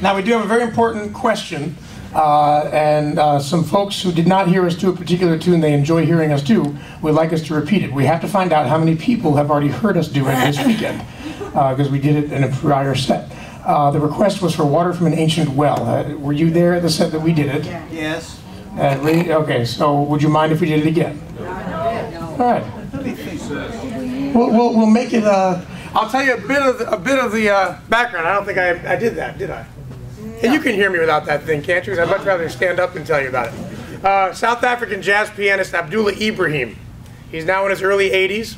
Now we do have a very important question, and some folks who did not hear us do a particular tune they enjoy hearing us do would like us to repeat it. We have to find out how many people have already heard us do it this weekend, because we did it in a prior set. The request was for Water from an Ancient Well. Were you there at the set that we did it? Yes. Okay, so would you mind if we did it again? All right. We'll make it. I'll tell you a bit of the background. I don't think I did that, did I? And you can hear me without that thing, can't you? Because I'd much rather stand up and tell you about it. South African jazz pianist Abdullah Ibrahim. He's now in his early 80s.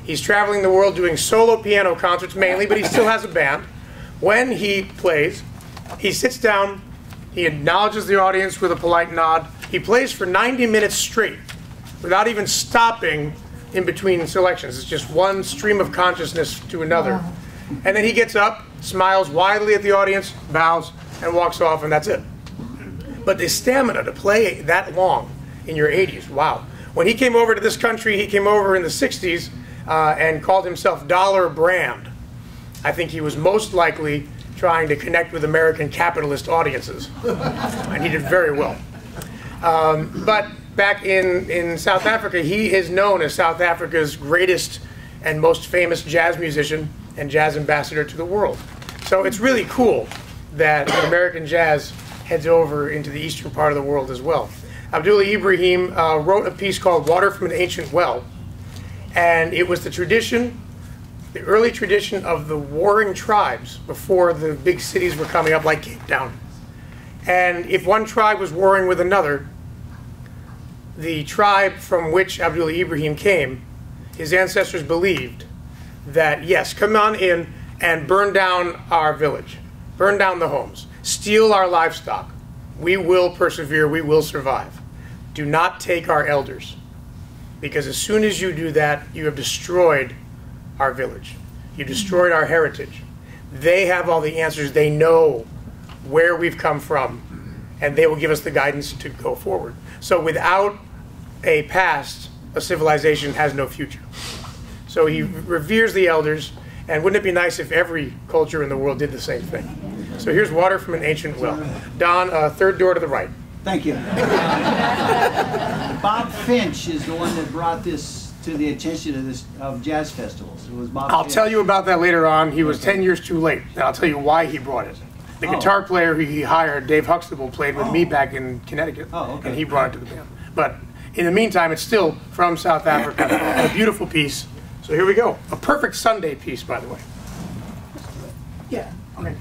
He's traveling the world doing solo piano concerts mainly, but he still has a band. When he plays, he sits down, he acknowledges the audience with a polite nod. He plays for 90 minutes straight without even stopping in between selections. It's just one stream of consciousness to another. Wow. And then he gets up, smiles widely at the audience, bows, and walks off, and that's it. But the stamina to play that long in your 80s, wow. When he came over to this country, he came over in the 60s and called himself Dollar Brand. I think he was most likely trying to connect with American capitalist audiences. And he did very well. But back in South Africa, he is known as South Africa's greatest and most famous jazz musician and jazz ambassador to the world. So it's really cool that American jazz heads over into the eastern part of the world as well. Abdullah Ibrahim wrote a piece called Water from an Ancient Well, and it was the tradition, the early tradition of the warring tribes before the big cities were coming up like Cape Town. And if one tribe was warring with another, the tribe from which Abdullah Ibrahim came, his ancestors believed that, yes, come on in and burn down our village, burn down the homes, steal our livestock. We will persevere, we will survive. Do not take our elders, because as soon as you do that, you have destroyed our village. You destroyed our heritage. They have all the answers. They know where we've come from, and they will give us the guidance to go forward. So without a past, a civilization has no future. So he reveres the elders, and wouldn't it be nice if every culture in the world did the same thing? So here's Water from an Ancient Well. Don, third door to the right. Thank you. Bob Finch is the one that brought this to the attention of jazz festivals. It was Bob Finch. Tell you about that later on. He was 10 years too late, and I'll tell you why he brought it. The guitar player who he hired, Dave Huxtable, played with me back in Connecticut, and he brought it to the band. But in the meantime, it's still from South Africa, a beautiful piece. So here we go. A perfect Sunday piece, by the way. Yeah. Okay.